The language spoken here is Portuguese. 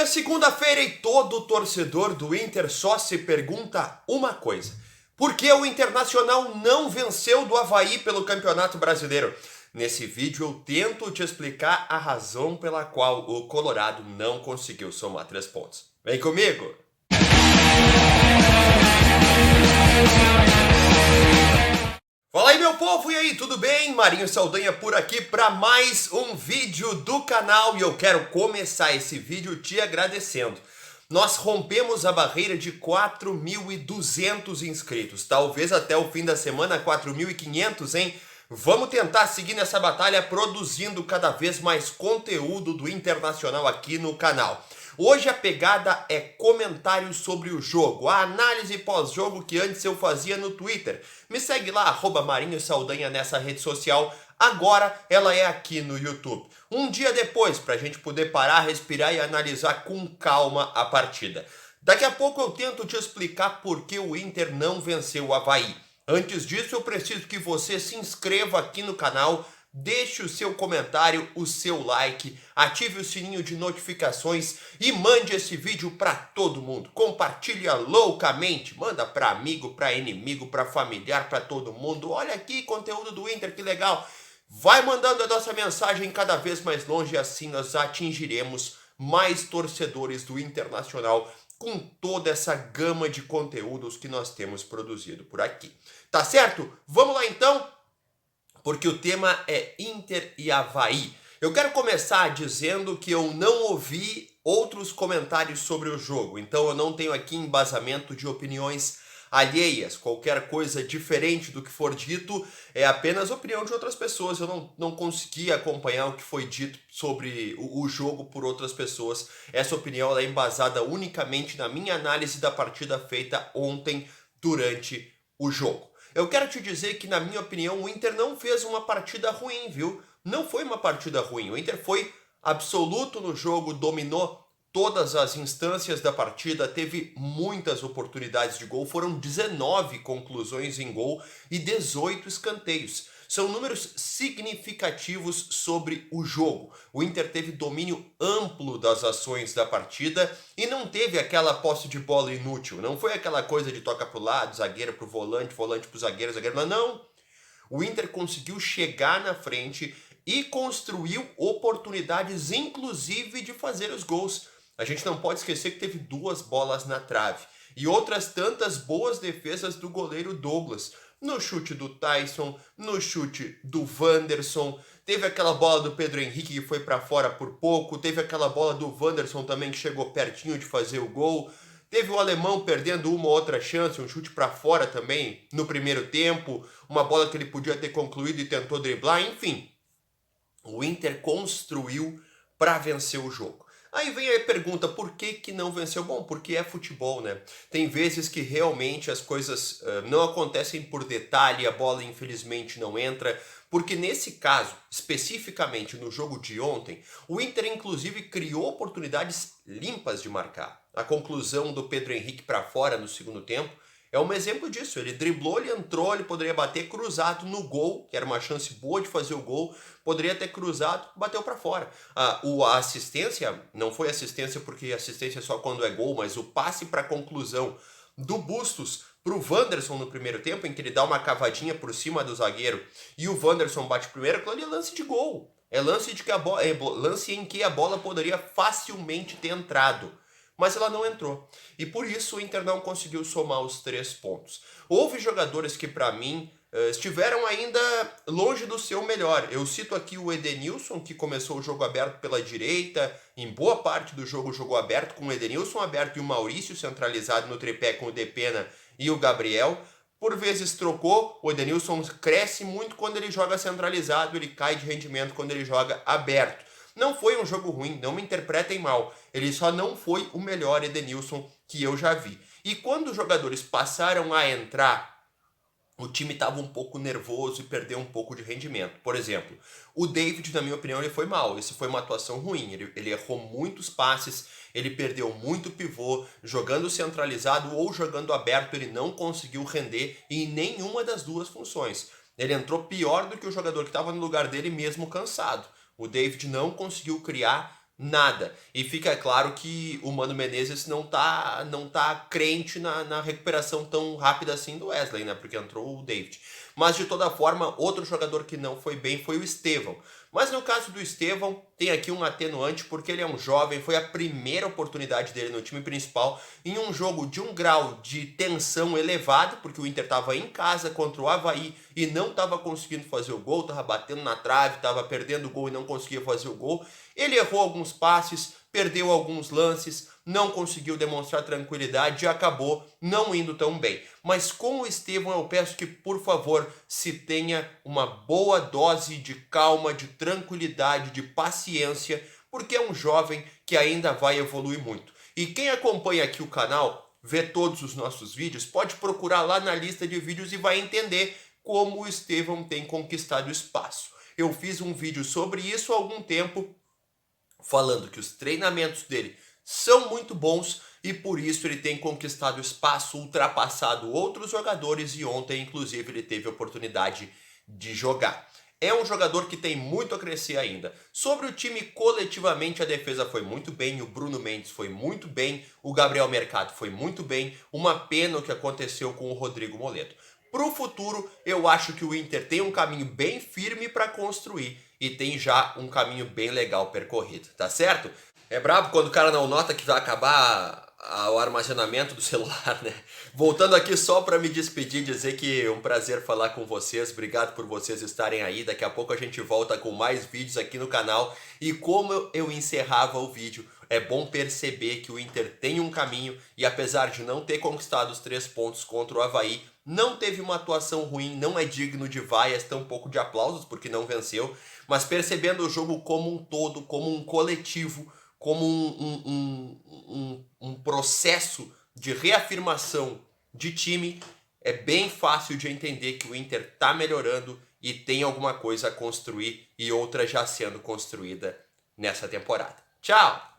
é segunda-feira e todo torcedor do Inter só se pergunta uma coisa: por que o Internacional não venceu do Avaí pelo Campeonato Brasileiro? Nesse vídeo eu tento te explicar a razão pela qual o Colorado não conseguiu somar 3 pontos. Vem comigo! Fala aí, meu povo, e aí, tudo bem? Marinho Saldanha por aqui para mais um vídeo do canal e eu quero começar esse vídeo te agradecendo. Nós rompemos a barreira de 4.200 inscritos, talvez até o fim da semana 4.500, hein? Vamos tentar seguir nessa batalha produzindo cada vez mais conteúdo do Internacional aqui no canal. Hoje a pegada é comentários sobre o jogo, a análise pós-jogo que antes eu fazia no Twitter. Me segue lá, @Marinho Saldanha nessa rede social. Agora ela é aqui no YouTube. Um dia depois, para a gente poder parar, respirar e analisar com calma a partida. Daqui a pouco eu tento te explicar por que o Inter não venceu o Avaí. Antes disso, eu preciso que você se inscreva aqui no canal, deixe o seu comentário, o seu like, ative o sininho de notificações e mande esse vídeo para todo mundo. Compartilha loucamente, manda para amigo, para inimigo, para familiar, para todo mundo. Olha aqui, conteúdo do Inter, que legal. Vai mandando a nossa mensagem cada vez mais longe e assim nós atingiremos mais torcedores do Internacional com toda essa gama de conteúdos que nós temos produzido por aqui. Tá certo? Vamos lá então, porque o tema é Inter e Avaí. Eu quero começar dizendo que eu não ouvi outros comentários sobre o jogo, então eu não tenho aqui embasamento de opiniões alheias. Qualquer coisa diferente do que for dito é apenas opinião de outras pessoas. Eu não consegui acompanhar o que foi dito sobre o jogo por outras pessoas. Essa opinião ela é embasada unicamente na minha análise da partida feita ontem durante o jogo. Eu quero te dizer que, na minha opinião, o Inter não fez uma partida ruim, viu? Não foi uma partida ruim. O Inter foi absoluto no jogo, dominou todas as instâncias da partida, teve muitas oportunidades de gol, foram 19 conclusões em gol e 18 escanteios. São números significativos sobre o jogo. O Inter teve domínio amplo das ações da partida e não teve aquela posse de bola inútil. Não foi aquela coisa de toca para o lado, zagueiro para o volante, volante para o zagueiro, zagueiro... Não. O Inter conseguiu chegar na frente e construiu oportunidades, inclusive de fazer os gols. A gente não pode esquecer que teve 2 bolas na trave e outras tantas boas defesas do goleiro Douglas. No chute do Tyson, no chute do Wanderson, teve aquela bola do Pedro Henrique que foi para fora por pouco, teve aquela bola do Wanderson também que chegou pertinho de fazer o gol, teve o alemão perdendo uma ou outra chance, um chute para fora também no primeiro tempo, uma bola que ele podia ter concluído e tentou driblar, enfim. O Inter construiu para vencer o jogo. Aí vem a pergunta, por que não venceu? Bom, porque é futebol, né? Tem vezes que realmente as coisas não acontecem por detalhe, a bola infelizmente não entra, porque nesse caso, especificamente no jogo de ontem, o Inter inclusive criou oportunidades limpas de marcar. A conclusão do Pedro Henrique para fora no segundo tempo é um exemplo disso. Ele driblou, ele entrou, ele poderia bater cruzado no gol, que era uma chance boa de fazer o gol, poderia ter cruzado, bateu para fora. A assistência, não foi assistência porque assistência é só quando é gol, mas o passe para conclusão do Bustos para o Wanderson no primeiro tempo, em que ele dá uma cavadinha por cima do zagueiro e o Wanderson bate primeiro, aquilo ali é lance de gol. É lance, lance em que a bola poderia facilmente ter entrado. Mas ela não entrou. E por isso o Inter não conseguiu somar os 3 pontos. Houve jogadores que, para mim, estiveram ainda longe do seu melhor. Eu cito aqui o Edenilson, que começou o jogo aberto pela direita, em boa parte do jogo jogou aberto, com o Edenilson aberto e o Maurício centralizado no tripé com o Depena e o Gabriel. Por vezes trocou, o Edenilson cresce muito quando ele joga centralizado, ele cai de rendimento quando ele joga aberto. Não foi um jogo ruim, não me interpretem mal. Ele só não foi o melhor Edenilson que eu já vi. E quando os jogadores passaram a entrar, o time estava um pouco nervoso e perdeu um pouco de rendimento. Por exemplo, o David, na minha opinião, ele foi mal. Isso foi uma atuação ruim. Ele errou muitos passes, ele perdeu muito pivô, jogando centralizado ou jogando aberto, ele não conseguiu render em nenhuma das duas funções. Ele entrou pior do que o jogador que estava no lugar dele, mesmo cansado. O David não conseguiu criar nada. E fica claro que o Mano Menezes não tá crente na recuperação tão rápida assim do Wesley, né? Porque entrou o David. Mas de toda forma, outro jogador que não foi bem foi o Estevão. Mas no caso do Estevão, tem aqui um atenuante porque ele é um jovem, foi a primeira oportunidade dele no time principal em um jogo de um grau de tensão elevado, porque o Inter estava em casa contra o Avaí e não estava conseguindo fazer o gol, estava batendo na trave, estava perdendo o gol e não conseguia fazer o gol. Ele errou alguns passes, perdeu alguns lances, não conseguiu demonstrar tranquilidade e acabou não indo tão bem. Mas com o Estevão eu peço que, por favor, se tenha uma boa dose de calma, de tranquilidade, de paciência, porque é um jovem que ainda vai evoluir muito. E quem acompanha aqui o canal, vê todos os nossos vídeos, pode procurar lá na lista de vídeos e vai entender como o Estevão tem conquistado espaço. Eu fiz um vídeo sobre isso há algum tempo, falando que os treinamentos dele são muito bons e por isso ele tem conquistado espaço, ultrapassado outros jogadores e ontem, inclusive, ele teve a oportunidade de jogar. É um jogador que tem muito a crescer ainda. Sobre o time coletivamente, a defesa foi muito bem, o Bruno Mendes foi muito bem, o Gabriel Mercado foi muito bem. Uma pena o que aconteceu com o Rodrigo Moledo. Para o futuro, eu acho que o Inter tem um caminho bem firme para construir e tem já um caminho bem legal percorrido, tá certo? É brabo quando o cara não nota que vai acabar o armazenamento do celular, né? Voltando aqui só para me despedir, dizer que é um prazer falar com vocês, obrigado por vocês estarem aí, daqui a pouco a gente volta com mais vídeos aqui no canal e como eu encerrava o vídeo, é bom perceber que o Inter tem um caminho e apesar de não ter conquistado os 3 pontos contra o Avaí, não teve uma atuação ruim, não é digno de vaias, tampouco de aplausos porque não venceu, mas percebendo o jogo como um todo, como um coletivo, como um processo de reafirmação de time, é bem fácil de entender que o Inter está melhorando e tem alguma coisa a construir e outra já sendo construída nessa temporada. Tchau!